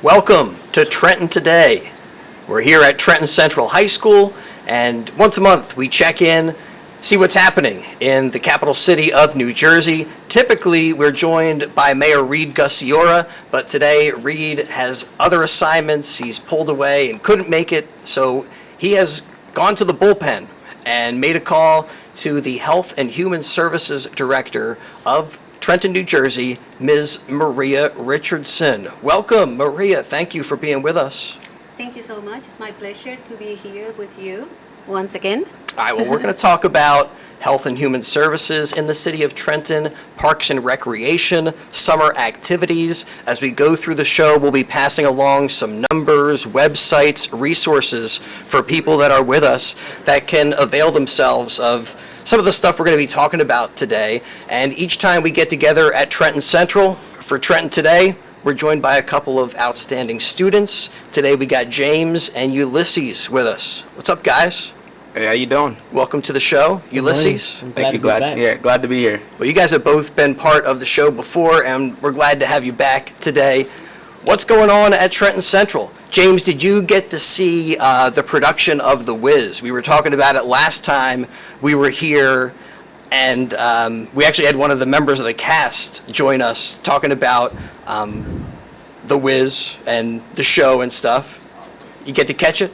Welcome to Trenton Today. We're here at Trenton Central High School, and once a month we check in, see what's happening in the capital city of New Jersey. Typically, we're joined by Mayor Reed Gussiora, but today Reed has other assignments. He's pulled away and couldn't make it, so he has gone to the bullpen and made a call to the Health and Human Services Director of Trenton, New Jersey, Ms. Maria Richardson. Welcome, Maria. Thank you for being with us. Thank you so much. It's my pleasure to be here with you once again. All right, well, we're going to talk about Health and Human Services in the city of Trenton, parks and recreation, summer activities. As we go through the show, we'll be passing along some numbers, websites, resources for people that are with us that can avail themselves of some of the stuff we're going to be talking about today. And each time we get together at Trenton Central for Trenton Today, we're joined by a couple of outstanding students. Today we got James and Ulysses with us. What's up, guys? Hey, how you doing? Welcome to the show, Ulysses. Thank you. Glad to be here. Well, you guys have both been part of the show before, and we're glad to have you back today. What's going on at Trenton Central? James, did you get to see the production of The Wiz? We were talking about it last time we were here, and we actually had one of the members of the cast join us talking about The Wiz and the show and stuff. You get to catch it?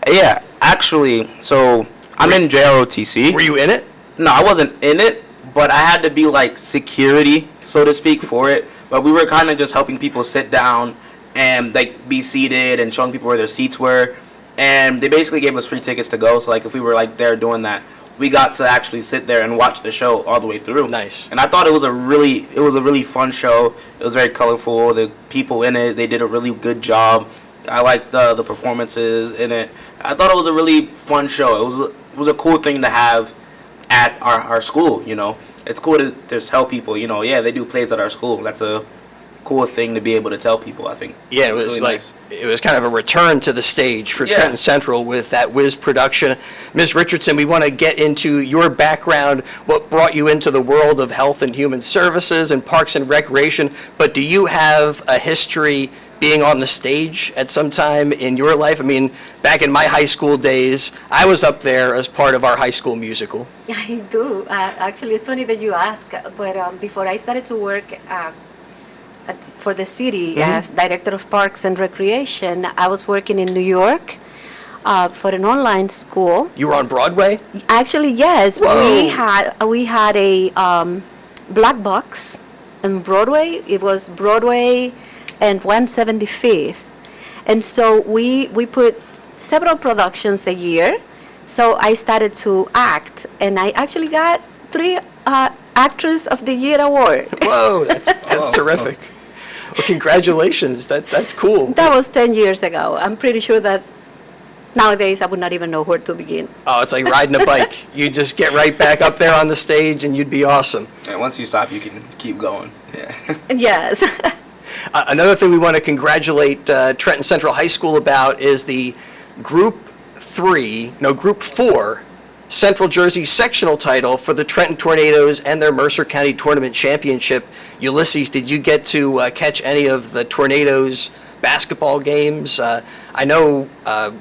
Yeah, actually, so I'm in JROTC. Were you in it? No, I wasn't in it, but I had to be like security, so to speak, for it. But we were kind of just helping people sit down and like be seated and showing people where their seats were. And they basically gave us free tickets to go. So like if we were like there doing that, we got to actually sit there and watch the show all the way through. Nice. And I thought it was a really fun show. It was very colorful. The people in it, they did a really good job. I liked the performances in it. I thought it was a really fun show. It was a cool thing to have at our school, you know. It's cool to just tell people, you know, yeah, they do plays at our school. That's a cool thing to be able to tell people, I think. Yeah, it was really like, nice. It was kind of a return to the stage for Trenton Central with that Wiz production. Ms. Richardson, we want to get into your background, what brought you into the world of health and human services and parks and recreation, but do you have a history being on the stage at some time in your life? I mean, back in my high school days, I was up there as part of our high school musical. I do. Actually, it's funny that you ask, but before I started to work for the city as Director of Parks and Recreation, I was working in New York for an online school. You were on Broadway? Actually, yes. Whoa. We had a black box on Broadway. It was Broadway and 175th. And so we put several productions a year. So I started to act, and I actually got 3 Actress of the Year award. Whoa, that's terrific. Well, congratulations. That's cool. That was 10 years ago. I'm pretty sure that nowadays I would not even know where to begin. Oh, it's like riding a bike. You just get right back up there on the stage and you'd be awesome. And once you stop, you can keep going. Yeah. Yes. Another thing we want to congratulate Trenton Central High School about is the Group 4 Central Jersey sectional title for the Trenton Tornadoes and their Mercer County Tournament Championship. Ulysses, did you get to catch any of the Tornadoes basketball games? I know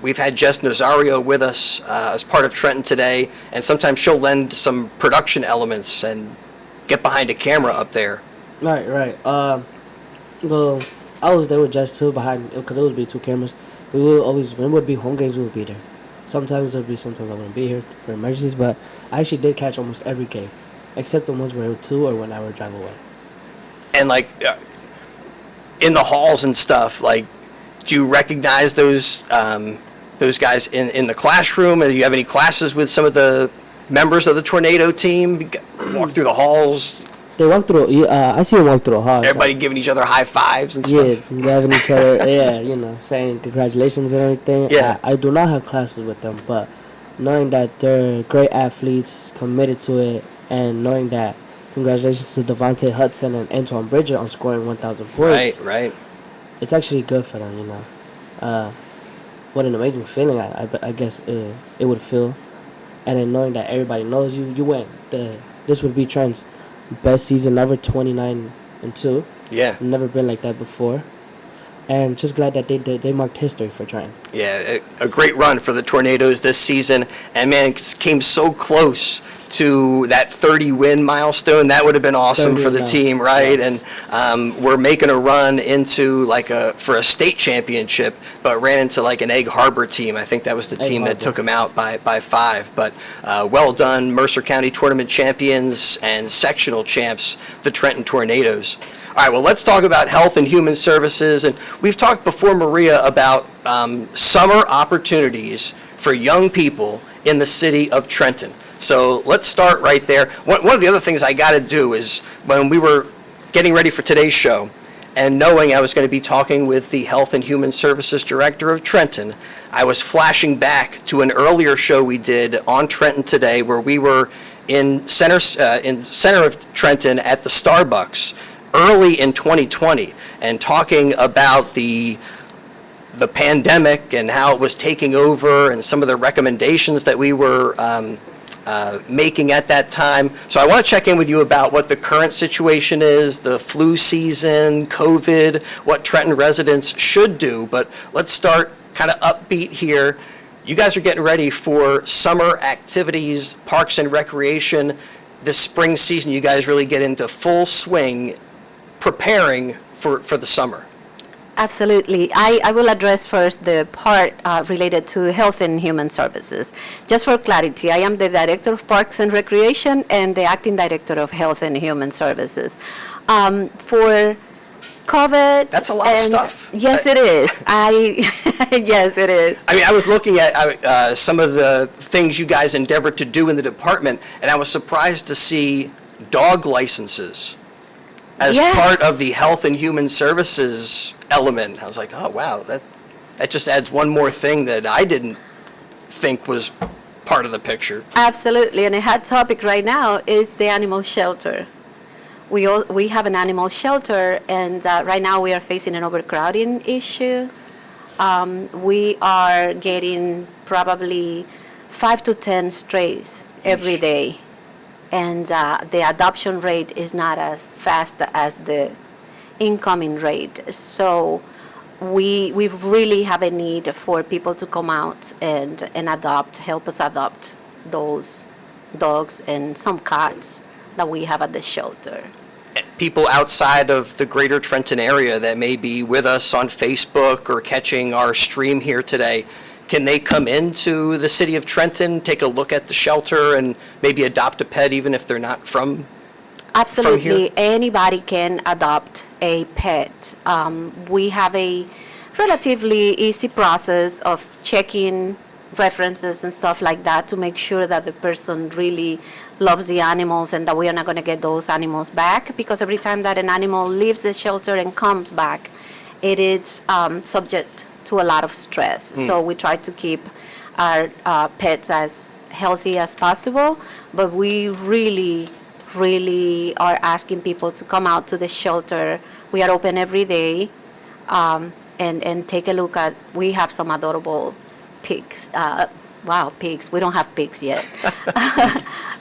we've had Jess Nazario with us as part of Trenton Today, and sometimes she'll lend some production elements and get behind a camera up there. Right. Well, I was there with Jess too because it would be 2 cameras. But we would always, when it would be home games, we would be there. Sometimes I wouldn't be here for emergencies, but I actually did catch almost every game, except the ones where it was 2 or when I would drive away. And like in the halls and stuff, like, do you recognize those guys in the classroom? Or do you have any classes with some of the members of the Tornado team? Walk through the halls. They walk through. I see them walk through the halls. Everybody giving each other high fives and stuff. Yeah, giving each other. Saying congratulations and everything. Yeah. I do not have classes with them, but knowing that they're great athletes, committed to it, and knowing that congratulations to Devontae Hudson and Antoine Bridger on scoring 1,000 points. Right. It's actually good for them, What an amazing feeling I guess it would feel. And then knowing that everybody knows you went. This would be Trent's best season ever, 29-2. Yeah. Never been like that before. and just glad that they marked history for Trenton. Yeah, a great run for the Tornadoes this season, and man, it came so close to that 30-win milestone. That would have been awesome for the team, right? Yes. And we're making a run into for a state championship, but ran into like an Egg Harbor team. I think that was the team that took them out by 5. But well done, Mercer County tournament champions and sectional champs, the Trenton Tornadoes. All right, well, let's talk about Health and Human Services. And we've talked before, Maria, about summer opportunities for young people in the city of Trenton. So let's start right there. One of the other things I got to do is when we were getting ready for today's show and knowing I was going to be talking with the Health and Human Services Director of Trenton, I was flashing back to an earlier show we did on Trenton Today where we were in center of Trenton at the Starbucks early in 2020 and talking about the pandemic and how it was taking over and some of the recommendations that we were making at that time. So I want to check in with you about what the current situation is, the flu season, COVID, what Trenton residents should do. But let's start kind of upbeat here. You guys are getting ready for summer activities, parks and recreation. This spring season, you guys really get into full swing preparing for the summer. Absolutely. I will address first the part related to Health and Human Services. Just for clarity, I am the Director of Parks and Recreation and the Acting Director of Health and Human Services. For COVID. That's a lot of stuff. Yes, it is. Yes, it is. I mean, I was looking at some of the things you guys endeavored to do in the department, and I was surprised to see dog licenses as part of the Health and Human Services element. I was like, oh, wow, that just adds one more thing that I didn't think was part of the picture. Absolutely, and a hot topic right now is the animal shelter. We have an animal shelter, and right now we are facing an overcrowding issue. We are getting probably 5 to 10 strays every day, and the adoption rate is not as fast as the incoming rate. So we really have a need for people to come out and help us adopt those dogs and some cats that we have at the shelter. People outside of the greater Trenton area that may be with us on Facebook or catching our stream here today, can they come into the city of Trenton, take a look at the shelter, and maybe adopt a pet even if they're not from Absolutely. Anybody can adopt a pet. We have a relatively easy process of checking references and stuff like that to make sure that the person really loves the animals and that we are not going to get those animals back, because every time that an animal leaves the shelter and comes back, it is subject to a lot of stress. So we try to keep our pets as healthy as possible, but we really are asking people to come out to the shelter. We are open every day, and take a look at, we have some adorable pigs. Pigs. We don't have pigs yet.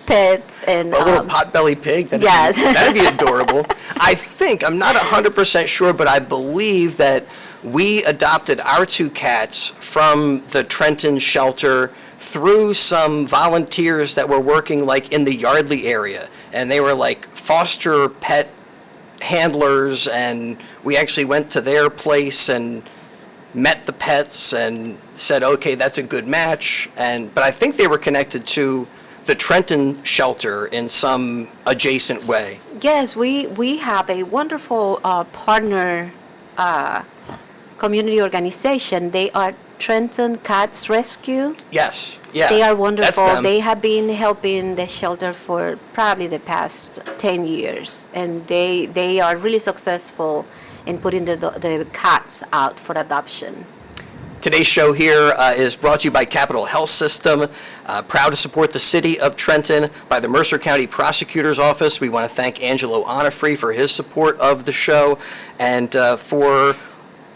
Pets and a little potbelly pig. Yes. That'd be adorable. I think, I'm not 100% sure, but I believe that we adopted our 2 cats from the Trenton shelter through some volunteers that were working like in the Yardley area, and they were like foster pet handlers, and we actually went to their place and met the pets and said, okay, that's a good match. But I think they were connected to the Trenton shelter in some adjacent way. Yes, we have a wonderful partner community organization. They are Trenton Cats Rescue. Yes, yeah. They are wonderful. That's them. They have been helping the shelter for probably the past 10 years, and they are really successful in putting the cats out for adoption. Today's show here is brought to you by Capital Health System, proud to support the city of Trenton, by the Mercer County Prosecutor's Office. We want to thank Angelo Onifree for his support of the show, and for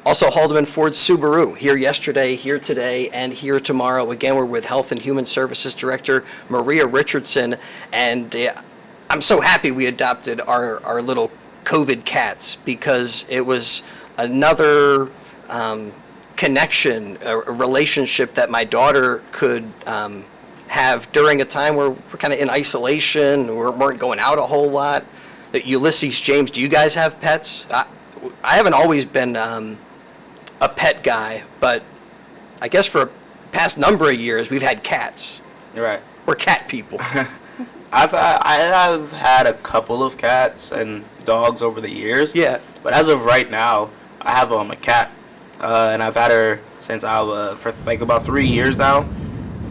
also Haldeman Ford Subaru, here yesterday, here today, and here tomorrow. Again, we're with Health and Human Services Director Maria Richardson, and I'm so happy we adopted our little COVID cats, because it was another connection, a relationship that my daughter could have during a time where we're kind of in isolation, we weren't going out a whole lot. Ulysses, James, do you guys have pets? I haven't always been a pet guy, but I guess for a past number of years, we've had cats. You're right. We're cat people. I have had a couple of cats and dogs over the years. Yeah. But as of right now, I have a cat, and I've had her since for like about 3 years now.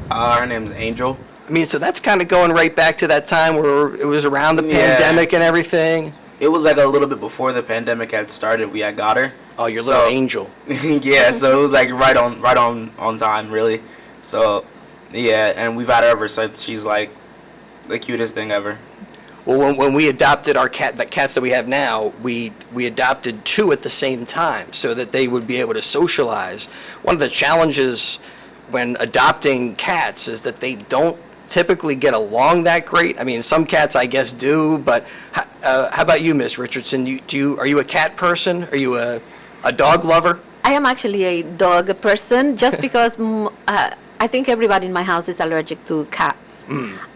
Her name's Angel. I mean, so that's kind of going right back to that time where it was around the pandemic and everything. It was like a little bit before the pandemic had started. We had got her. Oh, your little angel. Yeah, so it was like right on time, really. So, yeah, and we've had her ever since. She's like the cutest thing ever. Well, when we adopted the cats that we have now, we adopted 2 at the same time so that they would be able to socialize. One of the challenges when adopting cats is that they don't typically get along that great. I mean, some cats I guess do, but how about you, Miss Richardson? Are you a cat person? Are you a dog lover? I am actually a dog person just because I think everybody in my house is allergic to cats.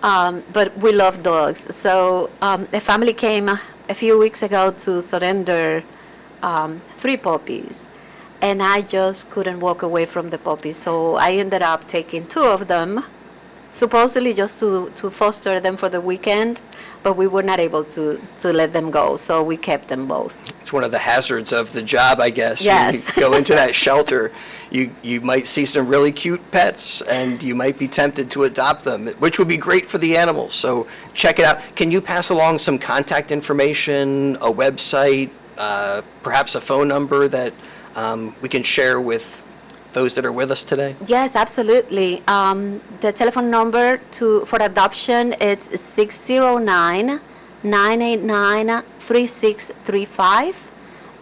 But we love dogs. So a family came a few weeks ago to surrender 3 puppies. And I just couldn't walk away from the puppies. So I ended up taking 2 of them, supposedly just to foster them for the weekend, but we were not able to let them go, so we kept them both. It's one of the hazards of the job, I guess. Yes. When you go into that shelter, you might see some really cute pets, and you might be tempted to adopt them, which would be great for the animals. So check it out. Can you pass along some contact information, a website, perhaps a phone number that we can share with those that are with us today? Yes, absolutely. The telephone number for adoption is 609-989-3635,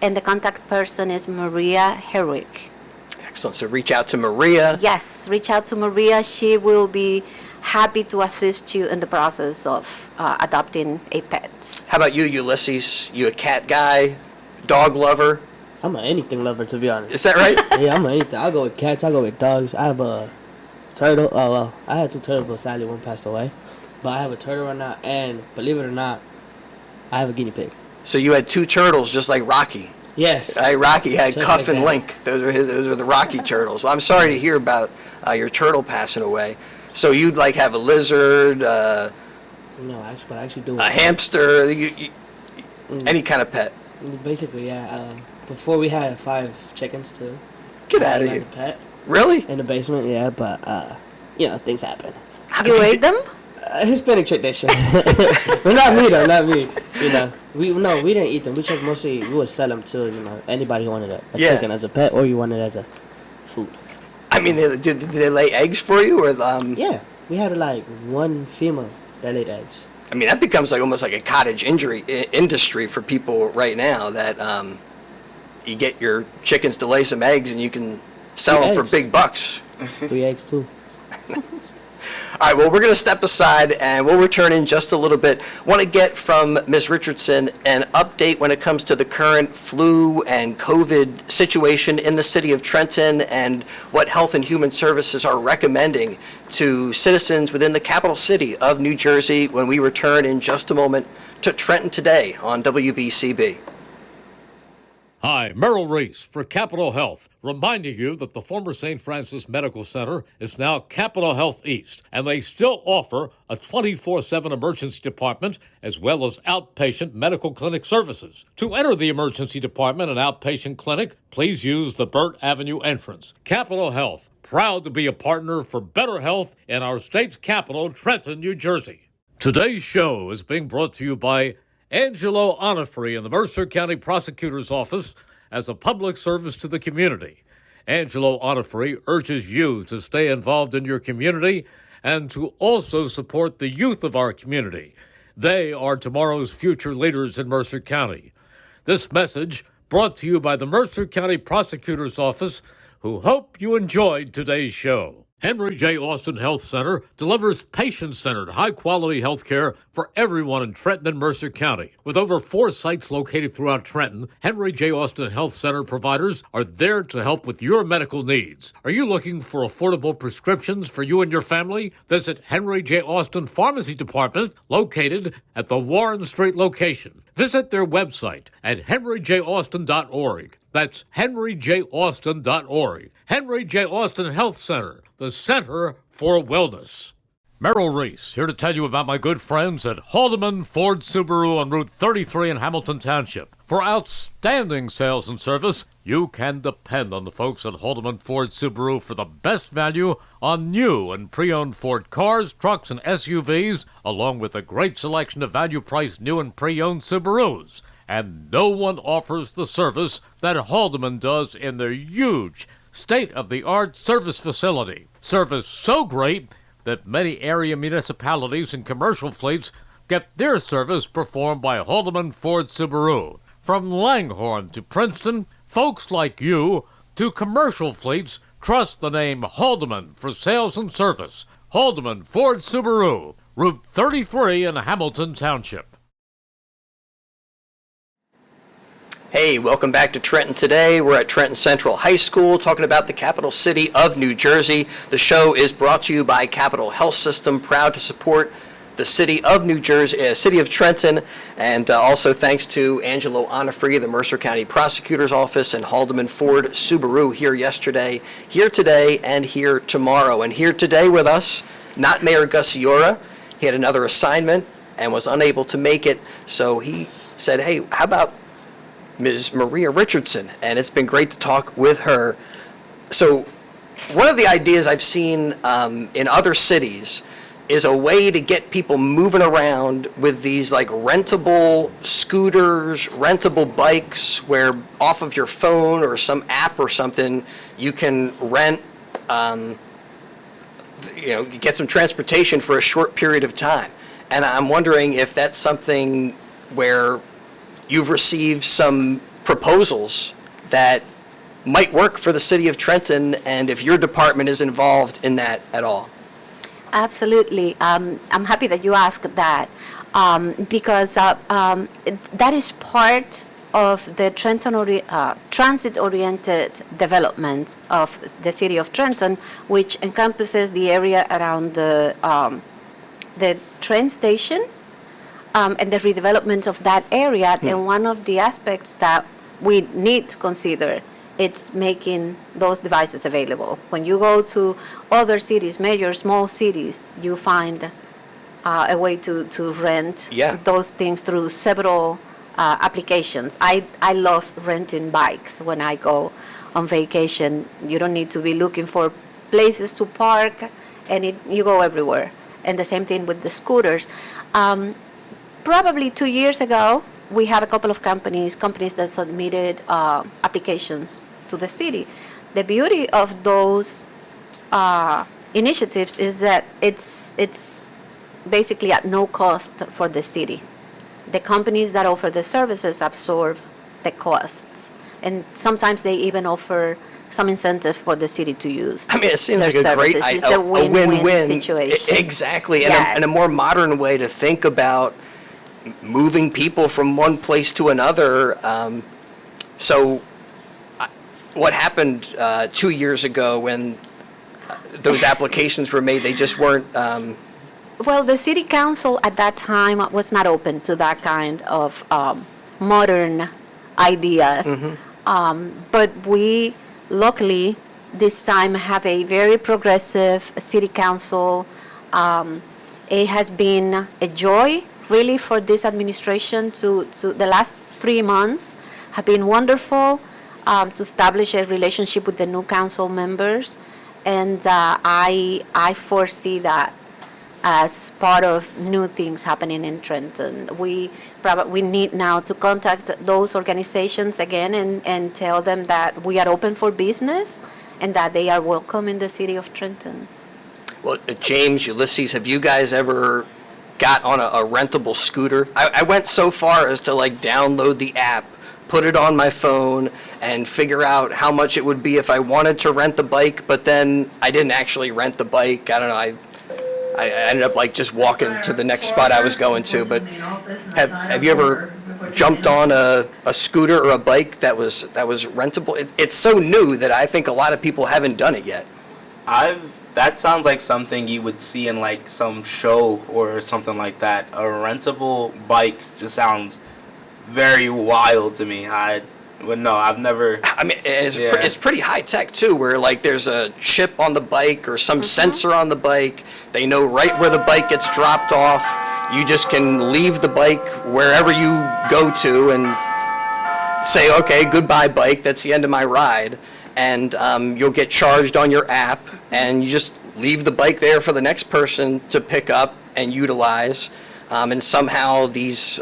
and the contact person is Maria Herrick. Excellent. So reach out to Maria. Yes, reach out to Maria. She will be happy to assist you in the process of adopting a pet. How about you, Ulysses? You a cat guy, dog lover? I'm an anything lover, to be honest. Is that right? Yeah, I'm an anything. I'll go with cats. I'll go with dogs. I have a turtle. Oh, well, I had 2 turtles, but sadly one passed away. But I have a turtle right now, and believe it or not, I have a guinea pig. So you had 2 turtles, just like Rocky. Yes. Rocky had Just Cuff like and that. Link. Those are the Rocky turtles. Well, I'm sorry to hear about your turtle passing away. So you'd like have a lizard, No, actually, but I actually do. a hamster, any kind of pet. Basically, yeah. Before we had 5 chickens too. Get I had out of them here. as a pet Really? in the basement, yeah. But things happen. You ate them? Hispanic tradition. But not me though, not me. We didn't eat them. We just mostly we would sell them to anybody who wanted a Yeah. chicken as a pet or you wanted it as a food. I mean, did they lay eggs for you, or Yeah, we had like 1 female that laid eggs. I mean, that becomes like almost like a cottage industry for people right now. That you get your chickens to lay some eggs, and you can sell them for Eggs. big bucks. 3 eggs too. All right, well, we're going to step aside, and we'll return in just a little bit. Want to get from Ms. Richardson an update when it comes to the current flu and COVID situation in the city of Trenton and what Health and Human Services are recommending to citizens within the capital city of New Jersey when we return in just a moment to Trenton Today on WBCB. Hi, Merrill Reese for Capital Health, reminding you that the former St. Francis Medical Center is now Capital Health East, and they still offer a 24/7 emergency department as well as outpatient medical clinic services. To enter the emergency department and outpatient clinic, please use the Burt Avenue entrance. Capital Health, proud to be a partner for better health in our state's capital, Trenton, New Jersey. Today's show is being brought to you by Angelo Onifrey in the Mercer County Prosecutor's Office as a public service to the community. Angelo Onifrey urges you to stay involved in your community and to also support the youth of our community. They are tomorrow's future leaders in Mercer County. This message brought to you by the Mercer County Prosecutor's Office, who hope you enjoyed today's show. Henry J. Austin Health Center delivers patient-centered, high-quality health care for everyone in Trenton and Mercer County. With over 4 sites located throughout Trenton, Henry J. Austin Health Center providers are there to help with your medical needs. Are you looking for affordable prescriptions for you and your family? Visit Henry J. Austin Pharmacy Department, located at the Warren Street location. Visit their website at henryjaustin.org. That's henryjaustin.org. Henry J. Austin Health Center, the center for wellness. Merrill Reese here to tell you about my good friends at Haldeman Ford Subaru on Route 33 in Hamilton Township. For outstanding sales and service, you can depend on the folks at Haldeman Ford Subaru for the best value on new and pre-owned Ford cars, trucks, and SUVs, along with a great selection of value-priced new and pre-owned Subarus. And no one offers the service that Haldeman does in their huge, state-of-the-art service facility. Service so great that many area municipalities and commercial fleets get their service performed by Haldeman Ford Subaru. From Langhorne to Princeton, folks like you to commercial fleets trust the name Haldeman for sales and service. Haldeman Ford Subaru, Route 33 in Hamilton Township. Hey, welcome back to Trenton Today. We're at Trenton Central High School talking about the capital city of New Jersey. The show is brought to you by Capital Health System, proud to support the city of New Jersey, city of Trenton, and also thanks to Angelo Onifree, the Mercer County Prosecutor's Office, and Haldeman Ford Subaru here yesterday, here today, and here tomorrow. And here today with us, not Mayor Gussiora. He had another assignment and was unable to make it, so he said, hey, how about Ms. Maria Richardson, and it's been great to talk with her. So one of the ideas I've seen in other cities is a way to get people moving around with these like rentable scooters, rentable bikes, where off of your phone or some app or something, you can rent, you get some transportation for a short period of time. And I'm wondering if that's something where you've received some proposals that might work for the city of Trenton, and if your department is involved in that at all. Absolutely. I'm happy that you asked that because that is part of the Trenton transit-oriented development of the city of Trenton, which encompasses the area around the train station and the redevelopment of that area. And one of the aspects that we need to consider, it's making those devices available. When you go to other cities, major, small cities, you find a way to rent those things through several applications. I love renting bikes when I go on vacation. You don't need to be looking for places to park, and you go everywhere. And the same thing with the scooters. Probably 2 years ago, we have a couple of companies that submitted applications to the city. The beauty of those initiatives is that it's basically at no cost for the city. The companies that offer the services absorb the costs, and sometimes they even offer some incentive for the city to use. I mean, it seems like their a great, services. It's a win-win situation. Exactly, Yes. and a more modern way to think about moving people from one place to another. So what happened 2 years ago when those applications were made? They just weren't... Well, the city council at that time was not open to that kind of modern ideas. But we, luckily, this time have a very progressive city council. It has been a joy, really, for this administration to the last 3 months have been wonderful to establish a relationship with the new council members. And I foresee that as part of new things happening in Trenton. We need now to contact those organizations again and tell them that we are open for business and that they are welcome in the city of Trenton. Well, James, Ulysses, have you guys ever got on a rentable scooter? I went so far as to download the app put it on my phone, and figure out how much it would be if I wanted to rent the bike, but then I didn't actually rent the bike. I don't know, I ended up like just walking to the next spot I was going to. But have you ever jumped on a scooter or a bike that was rentable? It's so new that I think a lot of people haven't done it yet. That sounds like something you would see in like some show or something like that. A rentable bike just sounds very wild to me. I've never. I mean, it's pretty high tech too, where like there's a chip on the bike or some sensor on the bike. They know right where the bike gets dropped off. You just can leave the bike wherever you go to and say, okay, goodbye bike, that's the end of my ride. And you'll get charged on your app, and you just leave the bike there for the next person to pick up and utilize. And somehow these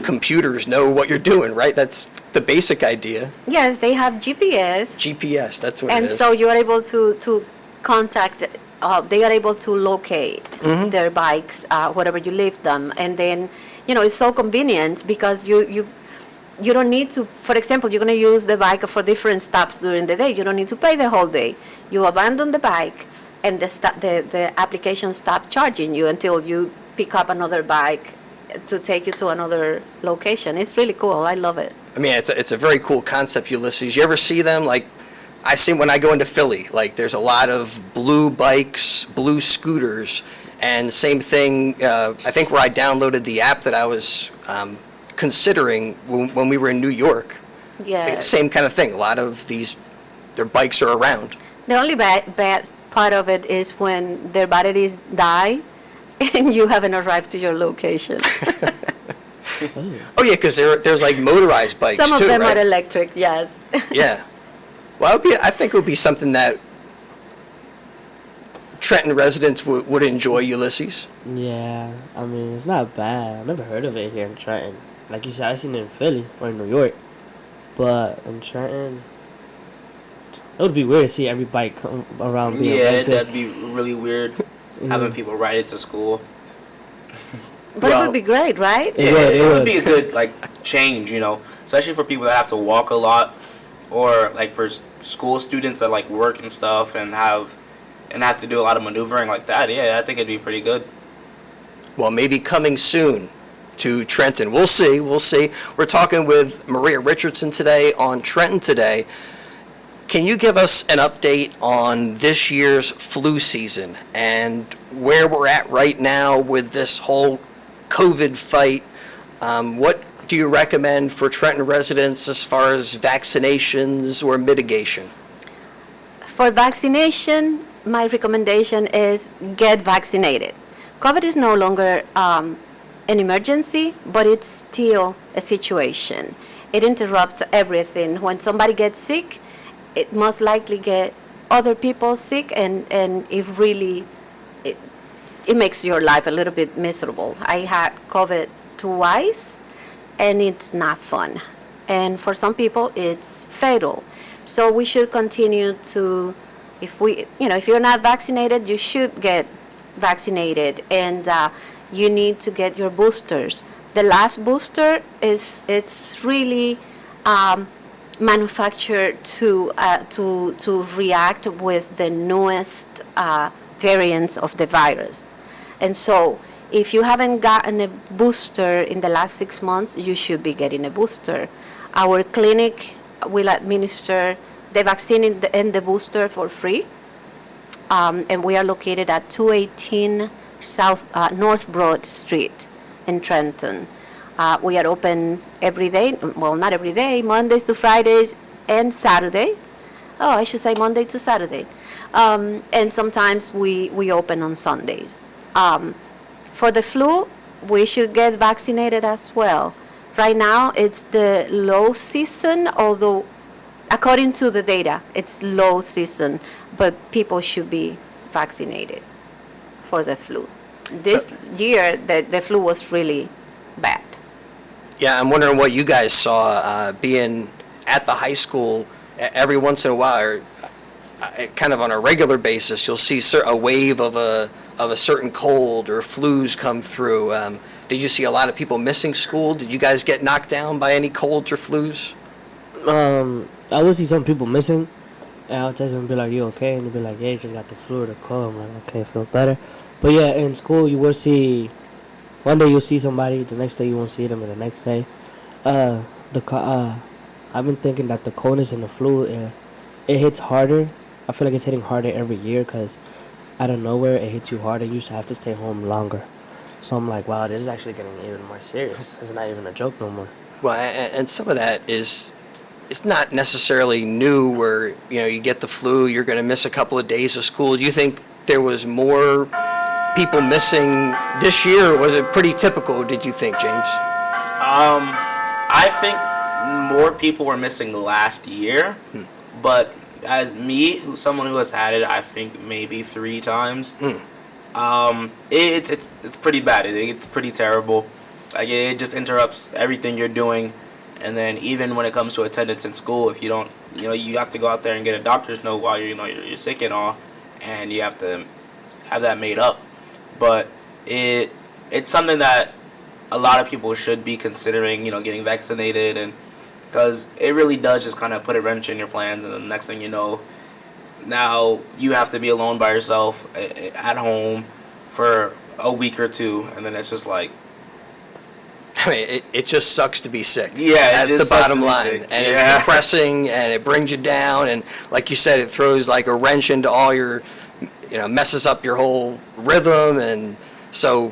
computers know what you're doing, right? That's the basic idea. Yes, they have GPS. GPS, that's what it And is. so you are able to contact, they are able to locate their bikes, wherever you leave them. And then, it's so convenient because you don't need to, for example, you're going to use the bike for different stops during the day. You don't need to pay the whole day. You abandon the bike, and the application stops charging you until you pick up another bike to take you to another location. It's really cool. I love it. I mean, it's a very cool concept, Ulysses. You ever see them? Like, I see when I go into Philly, like there's a lot of blue bikes, blue scooters, and same thing, I think where I downloaded the app that I was considering when we were in New York. Yeah. Same kind of thing. A lot of their bikes are around. The only bad part of it is when their batteries die and you haven't arrived to your location. Oh yeah, because there's like motorized bikes too, Some of them right? are electric, yes. Yeah. Well, I think it would be something that Trenton residents would enjoy, Ulysses. Yeah, I mean, it's not bad. I've never heard of it here in Trenton. Like you said, I've seen it in Philly or in New York. But in Trenton, it would be weird to see every bike come around being rented. That'd be really weird. Having people ride it to school. But it would be great, right? It would be a good change, especially for people that have to walk a lot, or like for school students that like work and stuff and have to do a lot of maneuvering like that. Yeah, I think it'd be pretty good. Well, maybe coming soon to Trenton. We'll see. We're talking with Maria Richardson today on Trenton Today. Can you give us an update on this year's flu season and where we're at right now with this whole COVID fight? What do you recommend for Trenton residents as far as vaccinations or mitigation? For vaccination, my recommendation is get vaccinated. COVID is no longer an emergency, but it's still a situation. It interrupts everything. When somebody gets sick, it most likely get other people sick, and it really, it makes your life a little bit miserable. I had COVID twice, and it's not fun. And for some people, it's fatal. So we should continue to, if you're not vaccinated, you should get vaccinated, and you need to get your boosters. The last booster it's really manufactured to react with the newest variants of the virus. And so if you haven't gotten a booster in the last 6 months, you should be getting a booster. Our clinic will administer the vaccine and the booster for free. And we are located at 218 North Broad Street in Trenton. We are open every day, well, not every day, Mondays to Fridays and Saturdays. Oh, I should say Monday to Saturday. And sometimes we open on Sundays. For the flu, we should get vaccinated as well. Right now, it's the low season, although according to the data, it's low season, but people should be vaccinated for the flu. This year, the flu was really bad. Yeah, I'm wondering what you guys saw being at the high school. Every once in a while, or kind of on a regular basis, you'll see a wave of a certain cold or flus come through. Did you see a lot of people missing school? Did you guys get knocked down by any colds or flus? I would see some people missing, and I'll text them and be like, "You okay?" And they'll be like, "Yeah, just got the flu or the cold." I'm like, "Okay, feel better." But yeah, in school you will see. One day you'll see somebody, the next day you won't see them, and the next day, I've been thinking that the coldness and the flu, it hits harder. I feel like it's hitting harder every year because out of nowhere it hits you harder. You just have to stay home longer. So I'm like, wow, this is actually getting even more serious. It's not even a joke no more. Well, and some of that is, it's not necessarily new where, you get the flu, you're going to miss a couple of days of school. Do you think there was more people missing this year, or was it pretty typical, did you think, James? I think more people were missing last year, but as me, someone who has had it, I think maybe 3 times. It's pretty bad. It's pretty terrible. Like, it just interrupts everything you're doing, and then even when it comes to attendance in school, if you don't, you have to go out there and get a doctor's note while you're sick and all, and you have to have that made up. But it's something that a lot of people should be considering, getting vaccinated, and because it really does just kind of put a wrench in your plans, and the next thing you know, now you have to be alone by yourself at home for a week or 2, and then it's just like, I mean, it just sucks to be sick. Yeah, that's the bottom line, and it's Yeah. depressing, and it brings you down, and like you said, it throws like a wrench into all your, messes up your whole rhythm, and so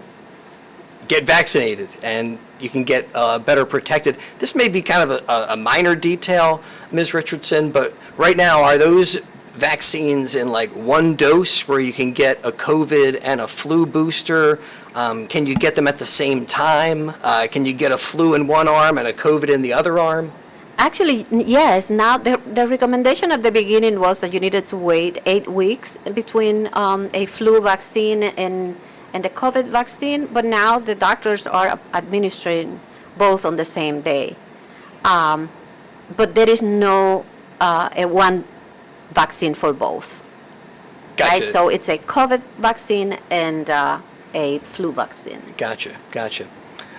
get vaccinated, and you can get better protected. This may be kind of a minor detail, Ms. Richardson, but right now, are those vaccines in like one dose where you can get a COVID and a flu booster? Can you get them at the same time? Can you get a flu in one arm and a COVID in the other arm? Actually, yes. Now, the recommendation at the beginning was that you needed to wait 8 weeks between a flu vaccine and the COVID vaccine, but now the doctors are administering both on the same day. But there is no one vaccine for both. Gotcha. Right? So it's a COVID vaccine and a flu vaccine. Gotcha.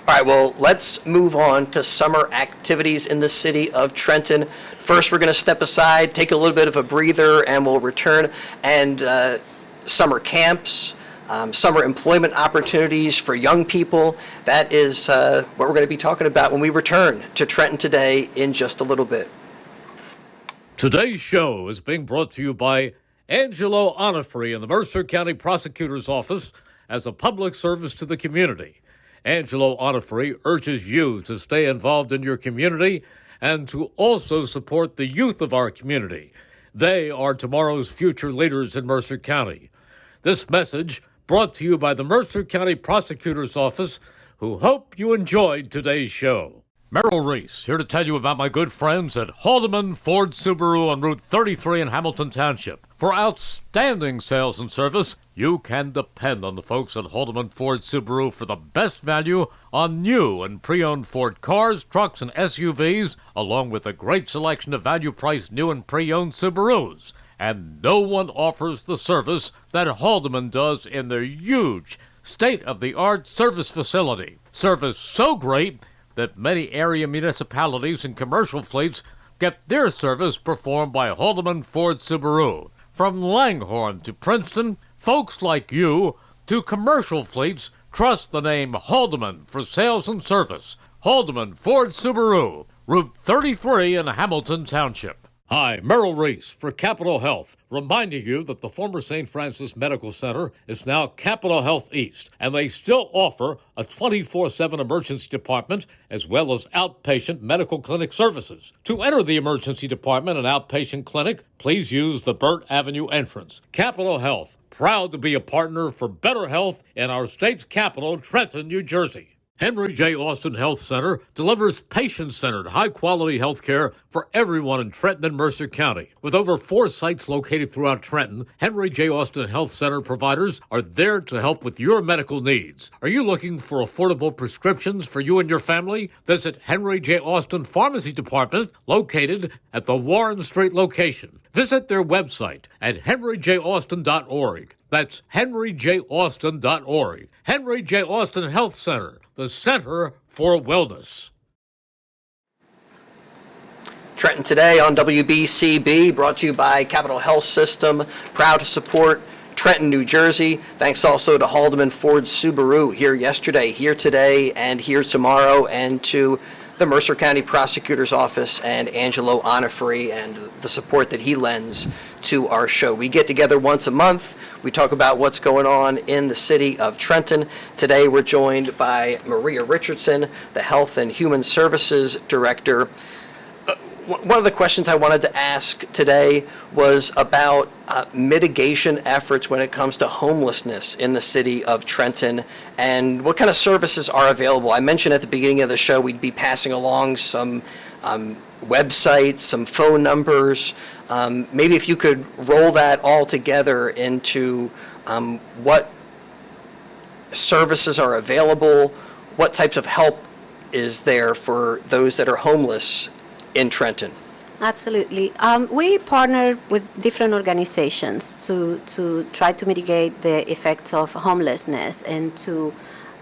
All right, well, let's move on to summer activities in the city of Trenton. First, we're going to step aside, take a little bit of a breather, and we'll return. And summer camps, summer employment opportunities for young people. That is what we're going to be talking about when we return to Trenton Today in just a little bit. Today's show is being brought to you by Angelo Onifrey in the Mercer County Prosecutor's Office as a public service to the community. Angelo Onifrey urges you to stay involved in your community and to also support the youth of our community. They are tomorrow's future leaders in Mercer County. This message brought to you by the Mercer County Prosecutor's Office, who hope you enjoyed today's show. Merrill Reese here to tell you about my good friends at Haldeman Ford Subaru on Route 33 in Hamilton Township. For outstanding sales and service, you can depend on the folks at Haldeman Ford Subaru for the best value on new and pre-owned Ford cars, trucks, and SUVs, along with a great selection of value-priced new and pre-owned Subarus. And no one offers the service that Haldeman does in their huge, state-of-the-art service facility. Service so great that many area municipalities and commercial fleets get their service performed by Haldeman Ford Subaru. From Langhorne to Princeton, folks like you to commercial fleets trust the name Haldeman for sales and service. Haldeman Ford Subaru, Route 33 in Hamilton Township. Hi, Merrill Reese for Capital Health, reminding you that the former St. Francis Medical Center is now Capital Health East, and they still offer a 24/7 emergency department as well as outpatient medical clinic services. To enter the emergency department and outpatient clinic, please use the Burt Avenue entrance. Capital Health, proud to be a partner for better health in our state's capital, Trenton, New Jersey. Henry J. Austin Health Center delivers patient-centered, high-quality health care for everyone in Trenton and Mercer County. With over 4 sites located throughout Trenton, Henry J. Austin Health Center providers are there to help with your medical needs. Are you looking for affordable prescriptions for you and your family? Visit Henry J. Austin Pharmacy Department, located at the Warren Street location. Visit their website at henryjaustin.org. That's henryjaustin.org. Henry J. Austin Health Center, the center for wellness. Trenton Today on WBCB, brought to you by Capital Health System, proud to support Trenton, New Jersey. Thanks also to Haldeman Ford Subaru, here yesterday, here today, and here tomorrow, and to the Mercer County Prosecutor's Office and Angelo Onifrey and the support that he lends to our show. We get together once a month. We talk about what's going on in the city of Trenton. Today we're joined by Maria Richardson, the Health and Human Services Director. One of the questions I wanted to ask today was about mitigation efforts when it comes to homelessness in the city of Trenton and what kind of services are available. I mentioned at the beginning of the show we'd be passing along some websites, some phone numbers. Maybe if you could roll that all together into what services are available, what types of help is there for those that are homeless in Trenton. Absolutely. We partner with different organizations to try to mitigate the effects of homelessness and to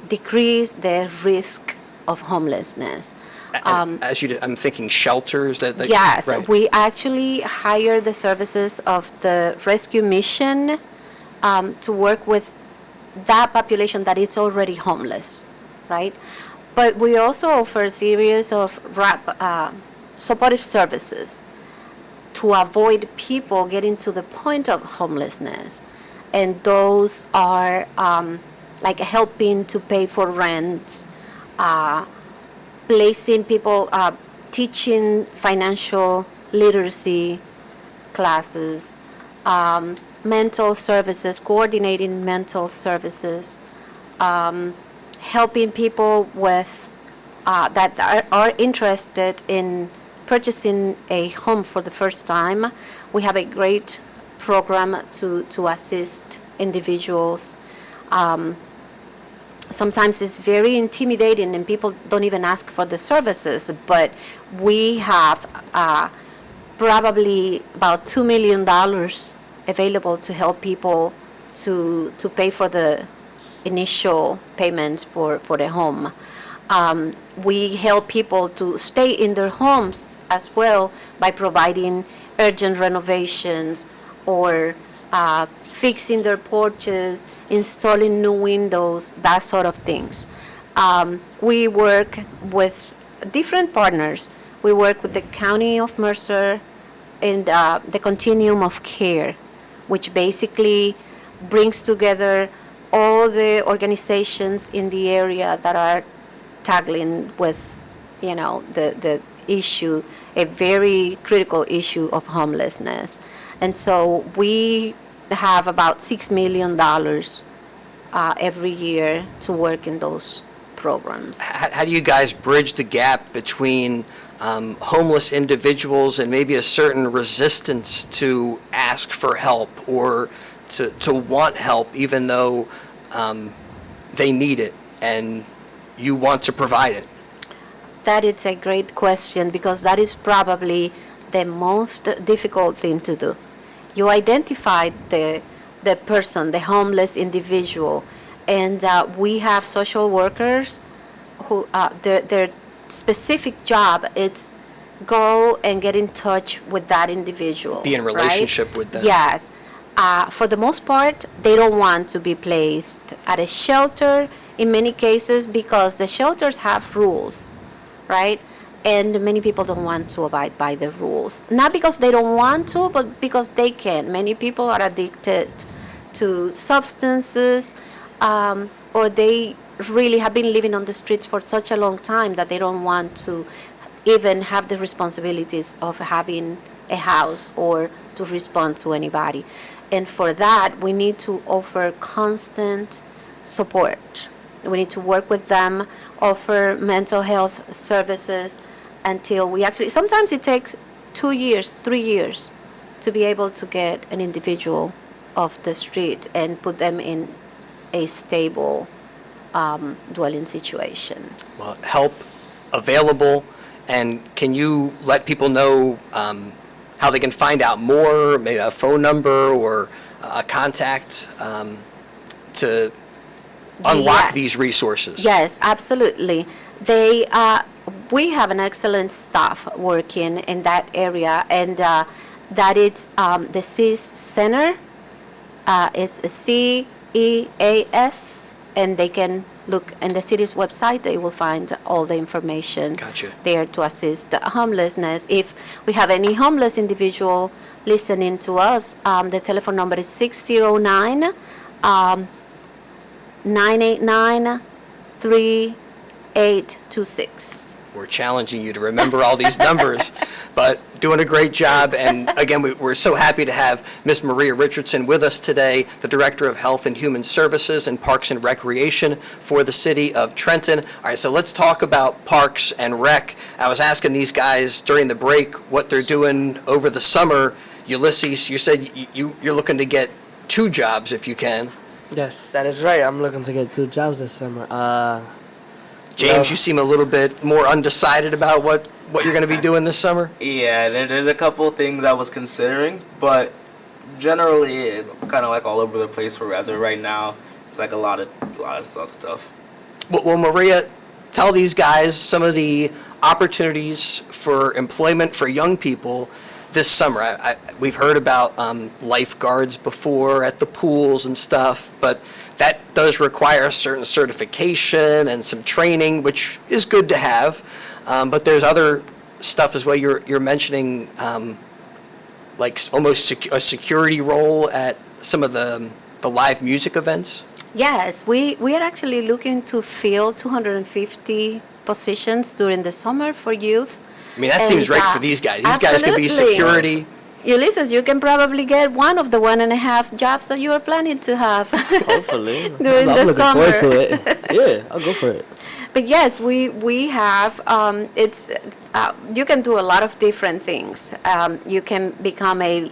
decrease the risk of homelessness. I'm thinking shelters that Yes, right. we actually hire the services of the rescue mission to work with that population that is already homeless, right? But we also offer a series of supportive services to avoid people getting to the point of homelessness. And those are like helping to pay for rent, placing people, teaching financial literacy classes, mental services, coordinating mental services, helping people with that are interested in purchasing a home for the first time. We have a great program to assist individuals. Sometimes it's very intimidating and people don't even ask for the services, but we have probably about $2 million available to help people to pay for the initial payment for the home. We help people to stay in their homes as well by providing urgent renovations or fixing their porches, installing new windows, that sort of things. We work with different partners. We work with the County of Mercer and the Continuum of Care, which basically brings together all the organizations in the area that are tackling with, the issue, a very critical issue of homelessness. And so we have about $6 million every year to work in those programs. How do you guys bridge the gap between homeless individuals and maybe a certain resistance to ask for help or to want help even though they need it and you want to provide it? That is a great question because that is probably the most difficult thing to do. You identified the person, the homeless individual, and we have social workers who their specific job is go and get in touch with that individual. Be in relationship with them. Yes. For the most part, they don't want to be placed at a shelter in many cases because the shelters have rules, right? And many people don't want to abide by the rules. Not because they don't want to, but because they can't. Many people are addicted to substances, or they really have been living on the streets for such a long time that they don't want to even have the responsibilities of having a house or to respond to anybody. And for that, we need to offer constant support. We need to work with them, offer mental health services until we actually, sometimes it takes 2 years, 3 years to be able to get an individual off the street and put them in a stable dwelling situation. Well, help available, and can you let people know how they can find out more, maybe a phone number or a contact to unlock Yes. these resources? Yes, absolutely. We have an excellent staff working in that area, and that is the CEAS Center. It's CEAS, and they can look in the city's website. They will find all the information Gotcha. there to assist the homelessness. If we have any homeless individual listening to us, the telephone number is 609 989 3826. We're challenging you to remember all these numbers, but doing a great job. And again, we're so happy to have Miss Maria Richardson with us today, the Director of Health and Human Services and Parks and Recreation for the City of Trenton. All right, so let's talk about Parks and Rec. I was asking these guys during the break what they're doing over the summer. Ulysses, you said you're looking to get 2 jobs if you can. Yes, that is right. I'm looking to get 2 jobs this summer. James, you seem a little bit more undecided about what you're going to be doing this summer. Yeah, there's a couple things I was considering, but generally, kind of like all over the place for as of right now. It's like a lot of stuff. Well, Maria, tell these guys some of the opportunities for employment for young people this summer. We've heard about lifeguards before at the pools and stuff, but that does require a certain certification and some training, which is good to have. But there's other stuff as well. You're mentioning like almost a security role at some of the live music events. Yes, we are actually looking to fill 250 positions during the summer for youth. I mean, that And, seems right for these guys. These guys can be absolutely. security. Ulysses, you can probably get one of the 1.5 jobs that you are planning to have Hopefully. during I'm the looking summer. forward to it. Yeah, I'll go for it. But yes, we have, you can do a lot of different things. You can become a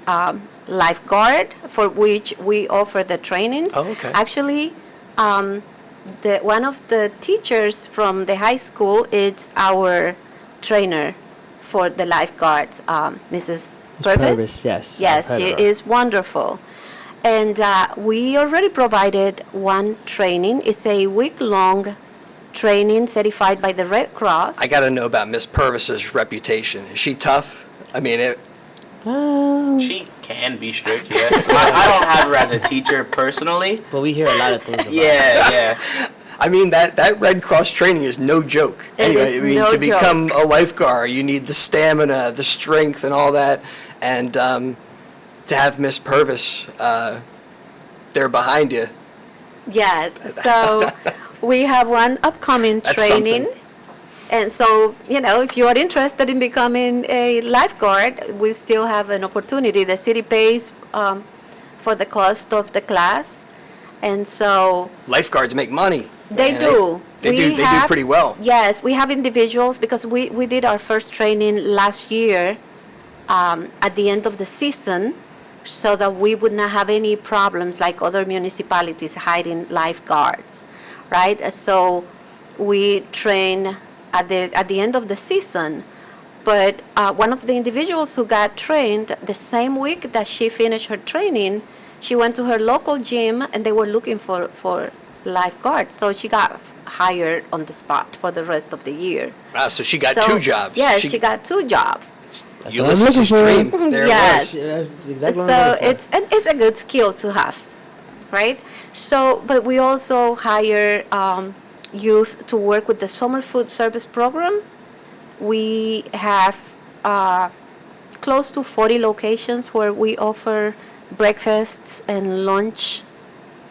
lifeguard, for which we offer the trainings. Oh, okay. Actually, one of the teachers from the high school is our trainer for the lifeguards, Mrs. Purvis. Yes. Yes, I've she heard of her. is wonderful. And we already provided one training. It's a week-long training certified by the Red Cross. I got to know about Miss Purvis's reputation. Is she tough? I mean, She can be strict, yeah. I don't have her as a teacher personally. But we hear a lot of things about it. Yeah. I mean, that Red Cross training is no joke. It Anyway, is I mean, no to become joke. a lifeguard, you need the stamina, the strength, and all that. And to have Miss Purvis there behind you, Yes, so we have one upcoming That's training. something. And so, if you are interested in becoming a lifeguard, we still have an opportunity. The city pays for the cost of the class. And so lifeguards make money. they And do. They do pretty well. Yes, we have individuals, because we did our first training last year at the end of the season, so that we would not have any problems like other municipalities hiring lifeguards, right? So we train at the end of the season. But one of the individuals who got trained, the same week that she finished her training, she went to her local gym and they were looking for lifeguards. So she got hired on the spot for the rest of the year. Wow, so she got So- 2 jobs. Yes, she got 2 jobs. Ulysses' what I'm dream. looking There Yes. it was. Yeah, that's exactly what So I'm looking for. it's a good skill to have, right? So, but we also hire youth to work with the summer food service program. We have close to 40 locations where we offer breakfasts and lunch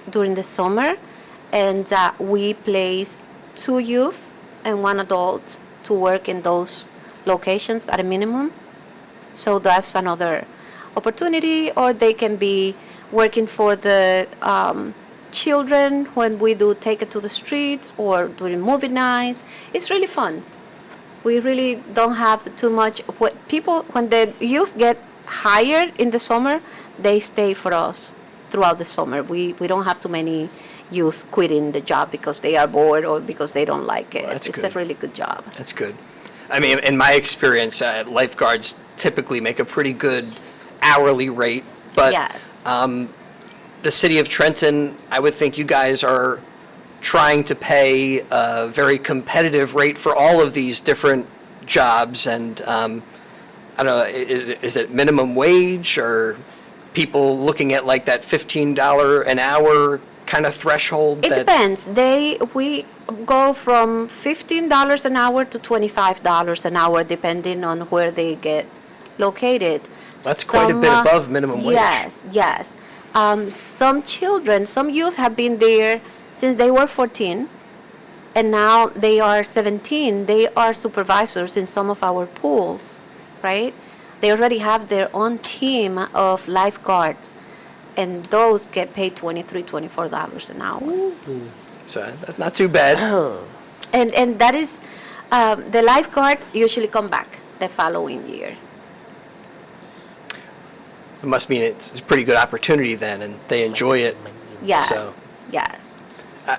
during the summer, and we place 2 youth and 1 adult to work in those locations at a minimum. So that's another opportunity. Or they can be working for the children when we do Take It to the Streets or during movie nights. It's really fun. We really don't have too much. When the youth get hired in the summer, they stay for us throughout the summer. We don't have too many youth quitting the job because they are bored or because they don't like it. Well, that's it's good. a really good job. That's good. I mean, in my experience, lifeguards typically make a pretty good hourly rate. But Yes. the city of Trenton, I would think you guys are trying to pay a very competitive rate for all of these different jobs. And I don't know, is it minimum wage, or people looking at like that $15 an hour kind of threshold? It depends. We go from $15 an hour to $25 an hour, depending on where they get located. That's quite a bit above minimum wage. Yes, yes. Some children, some youth have been there since they were 14, and now they are 17. They are supervisors in some of our pools, right? They already have their own team of lifeguards, and those get paid $23, $24 an hour. So that's not too bad. And that is, the lifeguards usually come back the following year. It must mean it's a pretty good opportunity then, and they enjoy it. Yes, So, yes.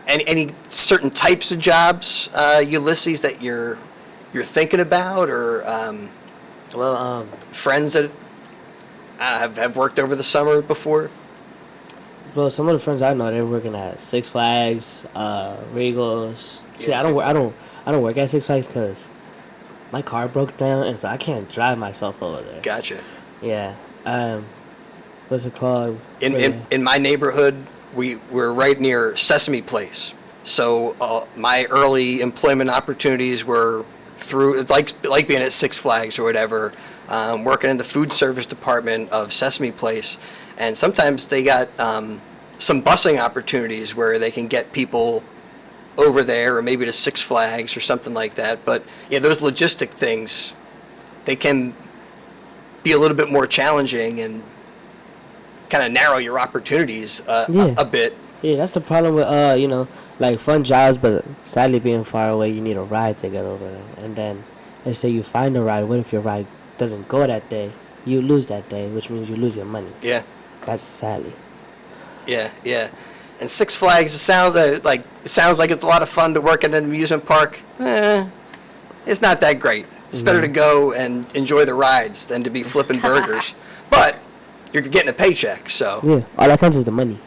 any certain types of jobs, Ulysses, that you're thinking about, or Well, friends that have worked over the summer before? well, some of the friends I know, they're working at Six Flags, Regals. See, Yeah, I don't work at Six Flags because my car broke down, and so I can't drive myself over there. Gotcha. Yeah. What's it called? In my neighborhood, we're right near Sesame Place. So my early employment opportunities were through, it's like being at Six Flags or whatever, working in the food service department of Sesame Place. And sometimes they got some busing opportunities where they can get people over there, or maybe to Six Flags or something like that. But yeah, those logistic things, they can be a little bit more challenging and kind of narrow your opportunities a bit. Yeah, that's the problem with like fun jobs, but sadly being far away, you need a ride to get over there. And then let's say you find a ride. What if your ride doesn't go that day? You lose that day, which means you lose your money. Yeah, That's sadly. yeah. And Six Flags, it sounds like it's a lot of fun to work at an amusement park. It's not that great. It's better to go and enjoy the rides than to be flipping burgers. But you're getting a paycheck, so. Yeah, all that counts is the money.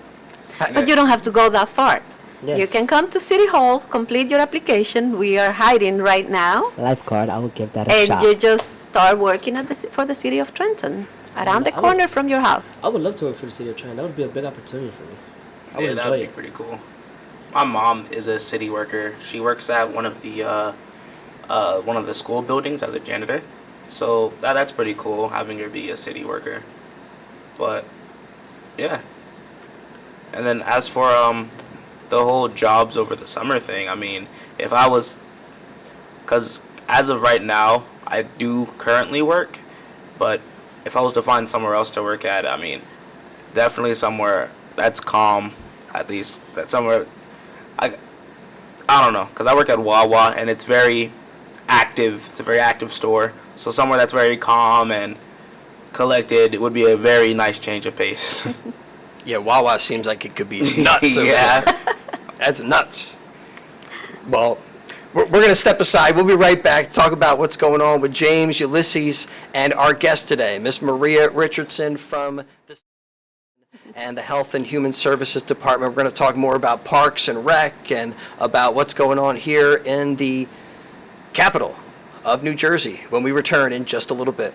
But you don't have to go that far. Yes. You can come to City Hall, complete your application. We are hiring right now. Lifeguard, I would give that a And shot. you just start working for the city of Trenton, around the I would- corner from your house. I would love to work for the city of Trenton. That would be a big opportunity for me. I would Yeah, enjoy that'd be it. pretty cool. My mom is a city worker. She works at one of the school buildings as a janitor. So that's pretty cool, having her be a city worker. But yeah. And then as for the whole jobs over the summer thing, I mean, if I was, because as of right now, I do currently work, but if I was to find somewhere else to work at, I mean, definitely somewhere that's calm, at least. That's somewhere, I don't know, because I work at Wawa, and it's very active. It's a very active store. So somewhere that's very calm and collected, it would be a very nice change of pace. Yeah, Wawa seems like it could be nuts over Yeah. there. That's nuts. Well, we're going to step aside. We'll be right back to talk about what's going on with James, Ulysses, and our guest today, Miss Maria Richardson from the and the Health and Human Services Department. We're going to talk more about Parks and Rec and about what's going on here in the capital of New Jersey when we return in just a little bit.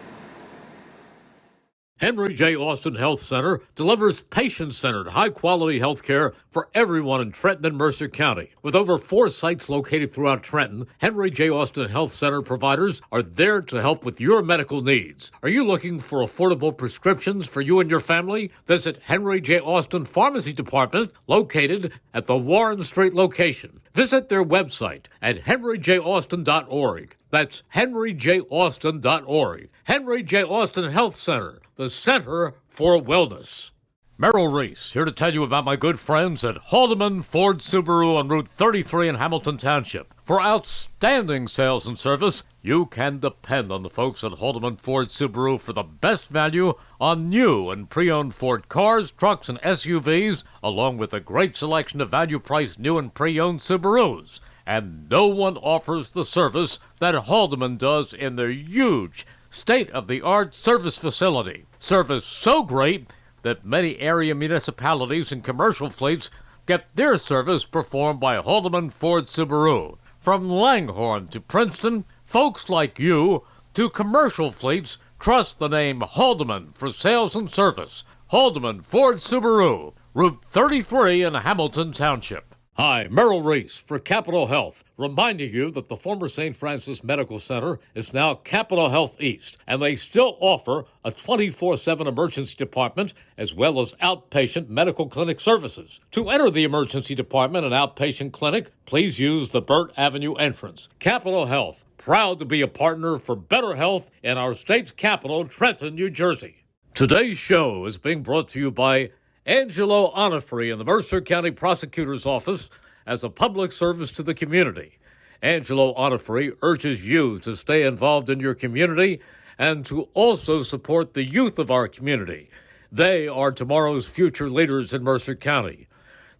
Henry J. Austin Health Center delivers patient-centered, high-quality health care for everyone in Trenton and Mercer County. With over 4 sites located throughout Trenton, Henry J. Austin Health Center providers are there to help with your medical needs. Are you looking for affordable prescriptions for you and your family? Visit Henry J. Austin Pharmacy Department, located at the Warren Street location. Visit their website at henryjaustin.org. That's henryjaustin.org. Henry J. Austin Health Center, the center for wellness. Merrill Reese, here to tell you about my good friends at Haldeman Ford Subaru on Route 33 in Hamilton Township. For outstanding sales and service, you can depend on the folks at Haldeman Ford Subaru for the best value on new and pre-owned Ford cars, trucks, and SUVs, along with a great selection of value-priced new and pre-owned Subarus. And no one offers the service that Haldeman does in their huge state-of-the-art service facility. Service so great that many area municipalities and commercial fleets get their service performed by Haldeman Ford Subaru. From Langhorne to Princeton, folks like you to commercial fleets trust the name Haldeman for sales and service. Haldeman Ford Subaru, Route 33 in Hamilton Township. Hi, Merrill Reese for Capital Health, reminding you that the former St. Francis Medical Center is now Capital Health East, and they still offer a 24/7 emergency department as well as outpatient medical clinic services. To enter the emergency department and outpatient clinic, please use the Burt Avenue entrance. Capital Health, proud to be a partner for better health in our state's capital, Trenton, New Jersey. Today's show is being brought to you by Angelo Onifrey in the Mercer County Prosecutor's Office as a public service to the community. Angelo Onifrey urges you to stay involved in your community and to also support the youth of our community. They are tomorrow's future leaders in Mercer County.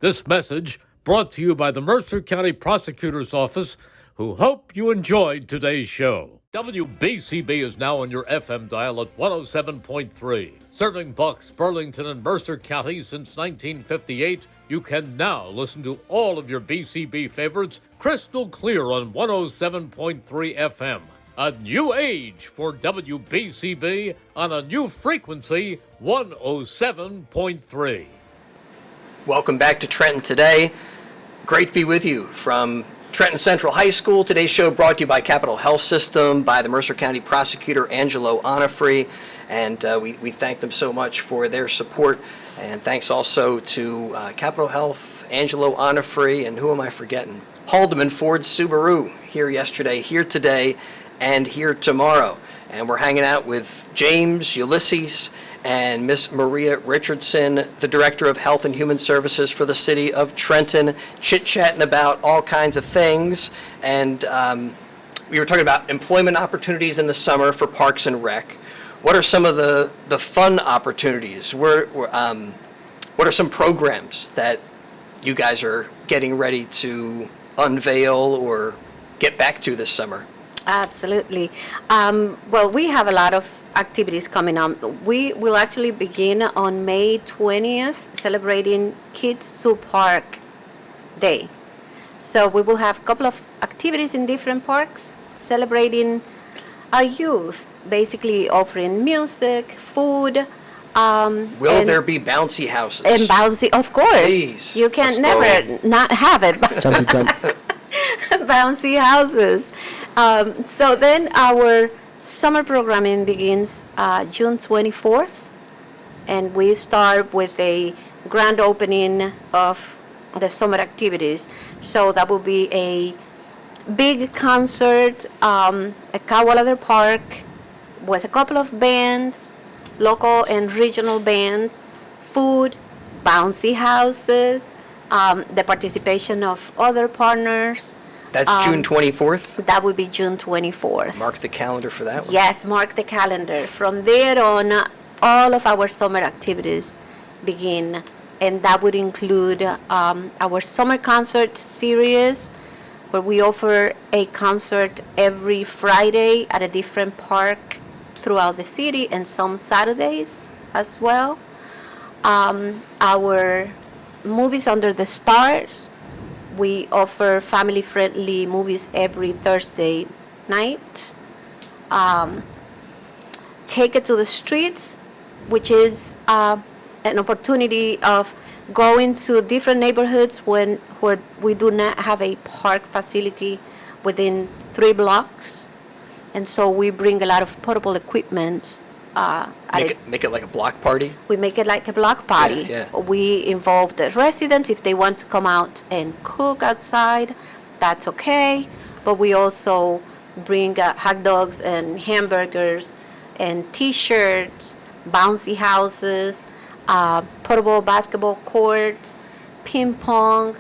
This message brought to you by the Mercer County Prosecutor's Office, who hope you enjoyed today's show. WBCB is now on your FM dial at 107.3. Serving Bucks, Burlington, and Mercer County since 1958, you can now listen to all of your BCB favorites crystal clear on 107.3 FM. A new age for WBCB on a new frequency, 107.3. Welcome back to Trenton Today. Great to be with you from Trenton Central High School. Today's show brought to you by Capital Health System, by the Mercer County Prosecutor Angelo Onifrey, and we thank them so much for their support. And thanks also to Capital Health, Angelo Onifrey, and who am I forgetting? Haldeman Ford Subaru, here yesterday, here today, and here tomorrow. And we're hanging out with James, Ulysses, and Miss Maria Richardson, the Director of Health and Human Services for the City of Trenton, chit-chatting about all kinds of things. And we were talking about employment opportunities in the summer for Parks and Rec. What are some of the fun opportunities? What are some programs that you guys are getting ready to unveil or get back to this summer? Absolutely. Well, we have a lot of activities coming up. We will actually begin on May 20th celebrating Kids Zoo Park Day. So we will have a couple of activities in different parks celebrating our youth, basically offering music, food. Will there be bouncy houses? And bouncy, of course. Please, you can let's never go. not have it. Jumpy jump. Bouncy houses. So then our summer programming begins June 24th, and we start with a grand opening of the summer activities. So that will be a big concert at Cadwallader Park with a couple of bands, local and regional bands, food, bouncy houses, the participation of other partners. That's June 24th? That would be June 24th. Mark the calendar for that one. Yes, mark the calendar. From there on, all of our summer activities begin, and that would include our summer concert series, where we offer a concert every Friday at a different park throughout the city, and some Saturdays as well. Our movies under the stars, we offer family-friendly movies every Thursday night. Take It to the Streets, which is an opportunity of going to different neighborhoods where we do not have a park facility within 3 blocks. And so we bring a lot of portable equipment. Make it like a block party? We make it like a block party. Yeah. We involve the residents. If they want to come out and cook outside, that's okay. But we also bring hot dogs and hamburgers and T-shirts, bouncy houses, portable basketball courts, ping pong,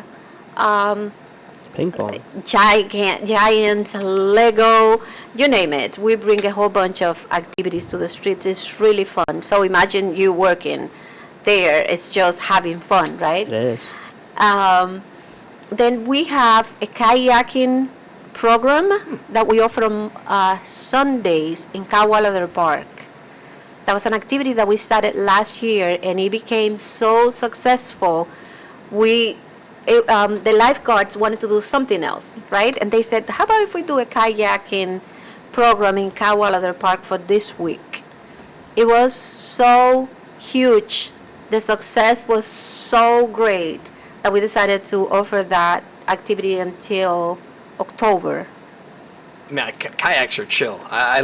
Ping pong. giant Lego, you name it. We bring a whole bunch of activities to the streets. It's really fun. So imagine you working there. It's just having fun, right? It is. Then we have a kayaking program that we offer on Sundays in Cadwallader Park. That was an activity that we started last year, and it became so successful. The lifeguards wanted to do something else, right? And they said, how about if we do a kayaking program in Cadwallader Park for this week? It was so huge. The success was so great that we decided to offer that activity until October. Man, kayaks are chill. I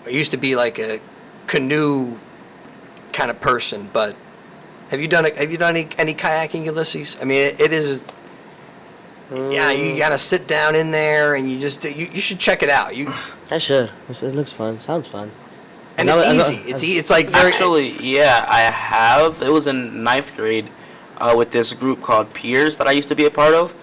used to be like a canoe kind of person, but have you done any kayaking, Ulysses? I mean, it is. Yeah, you gotta sit down in there, and you should check it out. I should. It looks fun. Sounds fun. And it's easy. It's like very. Actually, yeah, I have. It was in ninth grade with this group called Peers that I used to be a part of.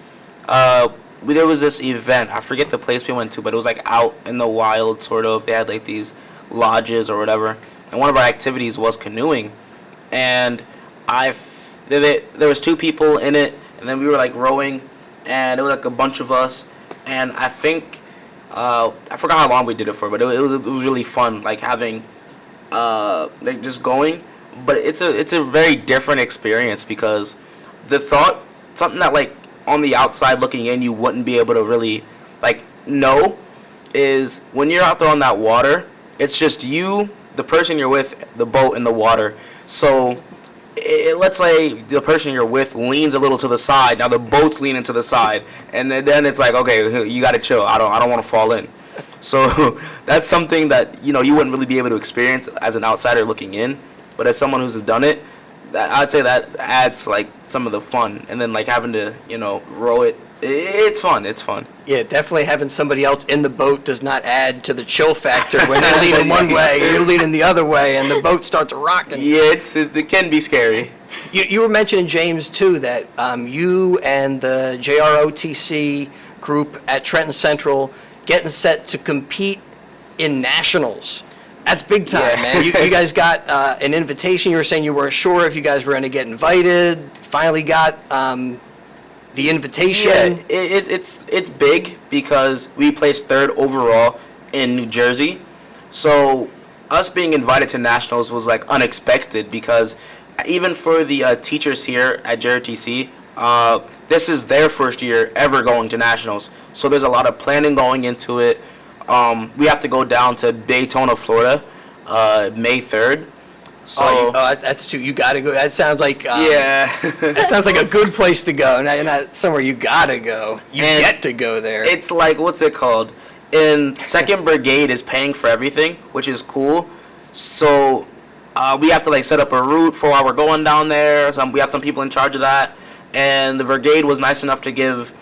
There was this event. I forget the place we went to, but it was like out in the wild, sort of. They had like these lodges or whatever, and one of our activities was canoeing. And there was 2 people in it, and then we were like rowing, and it was like a bunch of us. And I think I forgot how long we did it for, but it was really fun, like having like just going. But it's a very different experience because something that like on the outside looking in you wouldn't be able to really like know is when you're out there on that water, it's just you, the person you're with, the boat, and the water. So let's say the person you're with leans a little to the side. Now the boat's leaning to the side, and then it's like, okay, you gotta chill. I don't want to fall in. So that's something that you wouldn't really be able to experience as an outsider looking in, but as someone who's done it, I'd say that adds like some of the fun. And then like having to row it. It's fun. It's fun. Yeah, definitely having somebody else in the boat does not add to the chill factor when they're leaning one way, you're leaning the other way, and the boat starts rocking. Yeah, it can be scary. You were mentioning, James, too, that you and the JROTC group at Trenton Central getting set to compete in nationals. That's big time, Yeah. man. You guys got an invitation. You were saying you weren't sure if you guys were going to get invited. Finally got the invitation. Yeah, it's big because we placed 3rd overall in New Jersey. So us being invited to nationals was like unexpected because even for the teachers here at JRTC, this is their first year ever going to nationals. So there's a lot of planning going into it. We have to go down to Daytona, Florida, May 3rd. So that's too. You gotta go. That sounds like yeah. that sounds like a good place to go. Not somewhere you gotta go. You get to go there. It's like, what's it called? In 2nd Brigade is paying for everything, which is cool. So we have to like set up a route for while we're going down there. We have some people in charge of that, and the brigade was nice enough to give.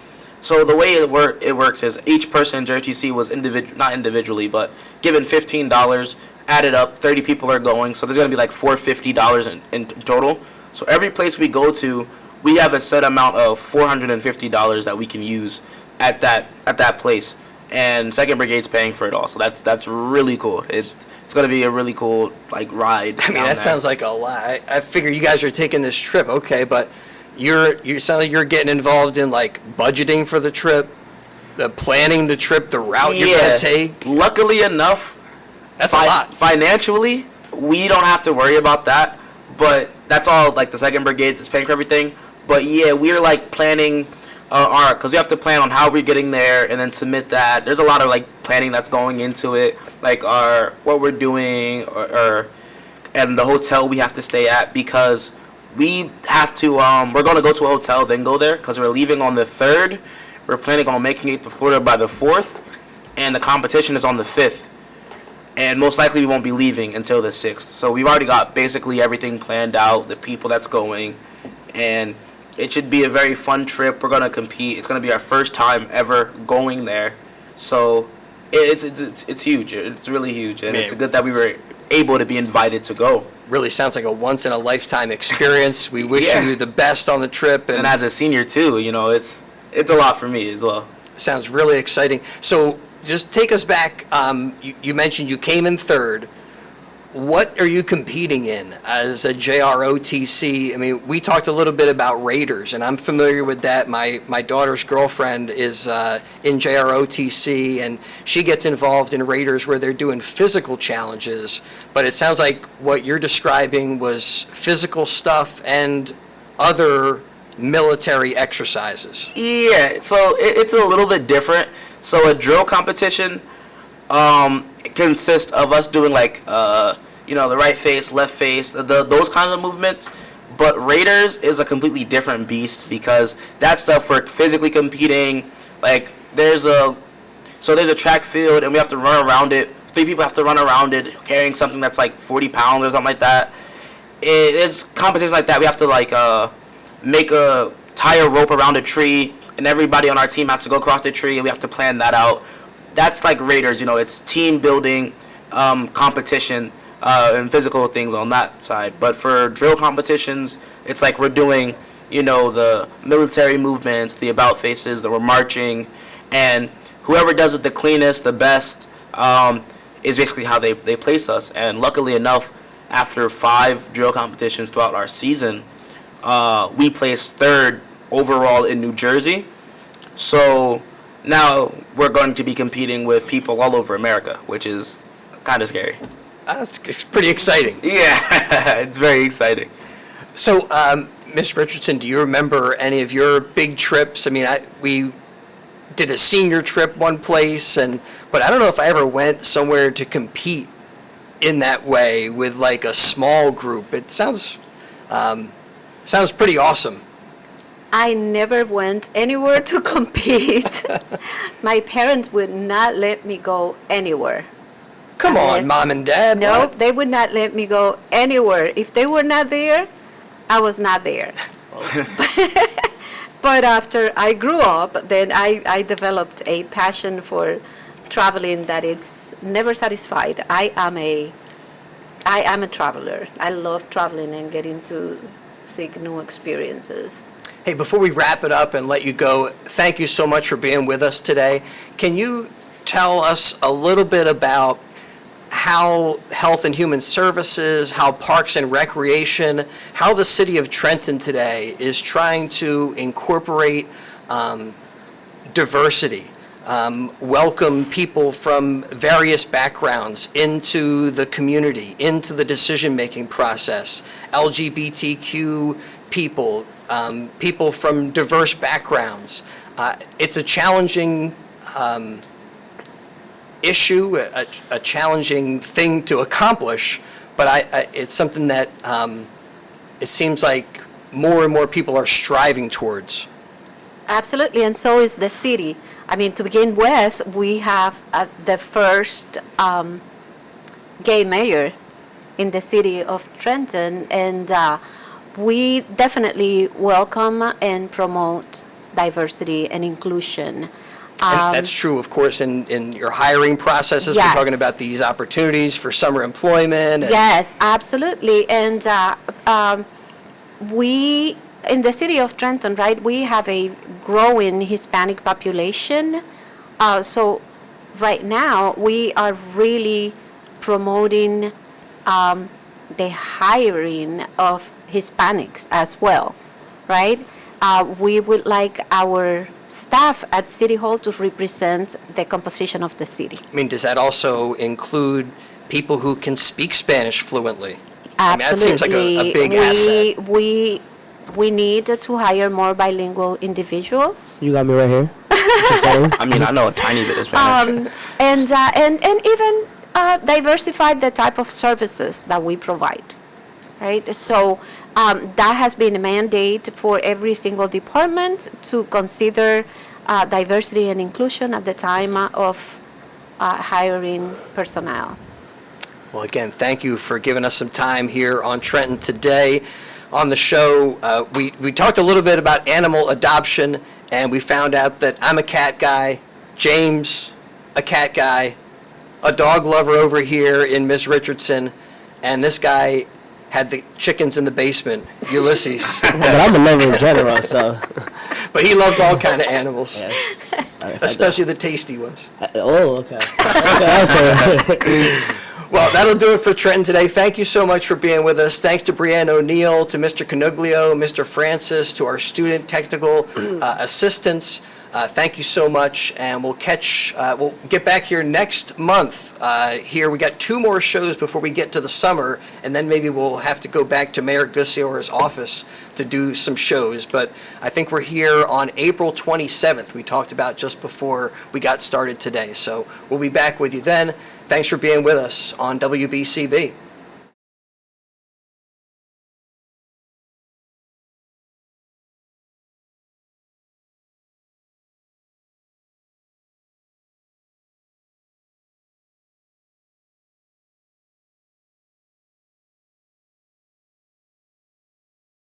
So the way it works is each person in JRTC was not individually, but given $15. Added up, 30 people are going, so there's going to be like $450 in total. So every place we go to, we have a set amount of $450 that we can use at that place, and 2nd Brigade's paying for it all. So that's really cool. It's going to be a really cool like ride. I mean, that sounds like a lot. I figure you guys are taking this trip, okay, but you sound like you're getting involved in like budgeting for the trip, planning the trip, the route you're going to take. Luckily enough. That's a lot. Financially, we don't have to worry about that, but that's all like the 2nd Brigade that's paying for everything. But yeah, we're like planning because we have to plan on how we're getting there and then submit that. There's a lot of like planning that's going into it, like what we're doing and the hotel we have to stay at because we have to. We're going to go to a hotel then go there because we're leaving on the 3rd. We're planning on making it to Florida by the 4th, and the competition is on the 5th. And most likely we won't be leaving until the 6th. So we've already got basically everything planned out, the people that's going, and it should be a very fun trip. We're going to compete. It's going to be our first time ever going there. So it's huge. It's really huge, and it's good that we were able to be invited to go. Really sounds like a once-in-a-lifetime experience. We wish you the best on the trip. And as a senior, too, it's a lot for me as well. Sounds really exciting. So just take us back. You mentioned you came in 3rd. what are you competing in as a JROTC? I mean, we talked a little bit about Raiders, and I'm familiar with that. My daughter's girlfriend is in JROTC, and she gets involved in Raiders where they're doing physical challenges. But it sounds like what you're describing was physical stuff and other military exercises. Yeah, so it's a little bit different. So a drill competition consists of us doing like the right face, left face, those kinds of movements. But Raiders is a completely different beast because that's stuff for physically competing. Like there's a track field and we have to run around it. 3 people have to run around it carrying something that's like 40 pounds or something like that. It's competitions like that. We have to like tie a rope around a tree, and everybody on our team has to go across the tree, and we have to plan that out. That's like Raiders, it's team building, competition, and physical things on that side. But for drill competitions, it's like we're doing, the military movements, the about faces, that we're marching, and whoever does it the cleanest, the best, is basically how they place us. And luckily enough, after 5 drill competitions throughout our season, we placed 3rd overall in New Jersey. So now we're going to be competing with people all over America, which is kind of scary. It's pretty exciting. Yeah, it's very exciting. So, Ms. Richardson, do you remember any of your big trips? I mean, we did a senior trip one place, but I don't know if I ever went somewhere to compete in that way with like a small group. It sounds pretty awesome. I never went anywhere to compete. My parents would not let me go anywhere. Come on, Mom and Dad. Nope, they would not let me go anywhere. If they were not there, I was not there. But after I grew up, then I developed a passion for traveling that it's never satisfied. I am a traveler. I love traveling and getting to seek new experiences. Hey, before we wrap it up and let you go, thank you so much for being with us today. Can you tell us a little bit about how Health and Human Services, how Parks and Recreation, how the city of Trenton today is trying to incorporate diversity, welcome people from various backgrounds into the community, into the decision-making process, LGBTQ people, people from diverse backgrounds. It's a challenging issue, a challenging thing to accomplish, but it's something that it seems like more and more people are striving towards. Absolutely, and so is the city. I mean, to begin with, we have the first gay mayor in the city of Trenton, and we definitely welcome and promote diversity and inclusion. And that's true, of course, in your hiring processes. Yes. We're talking about these opportunities for summer employment. Yes, absolutely. And we, in the city of Trenton, right, we have a growing Hispanic population. So right now, we are really promoting the hiring of Hispanics as well, right? We would like our staff at City Hall to represent the composition of the city. I mean, does that also include people who can speak Spanish fluently? Absolutely. I mean, that seems like a big asset. We need to hire more bilingual individuals. You got me right here. I mean, I know a tiny bit of Spanish. And even diversify the type of services that we provide, right? So that has been a mandate for every single department to consider diversity and inclusion at the time of hiring personnel. Well, again, thank you for giving us some time here on Trenton today. On the show, we talked a little bit about animal adoption, and we found out that I'm a cat guy, James, a cat guy, a dog lover over here in Miss Richardson, and this guy had the chickens in the basement, Ulysses. But I'm a lover in general, so. But he loves all kind of animals, Yes. especially the tasty ones. Oh, okay. Okay. Well, that'll do it for Trenton today. Thank you so much for being with us. Thanks to Brianne O'Neill, to Mr. Canuglio, Mr. Francis, to our student technical assistants. Thank you so much, and we'll get back here next month. Here, we got 2 more shows before we get to the summer, and then maybe we'll have to go back to Mayor Gussior's office to do some shows. But I think we're here on April 27th. We talked about just before we got started today. So we'll be back with you then. Thanks for being with us on WBCB.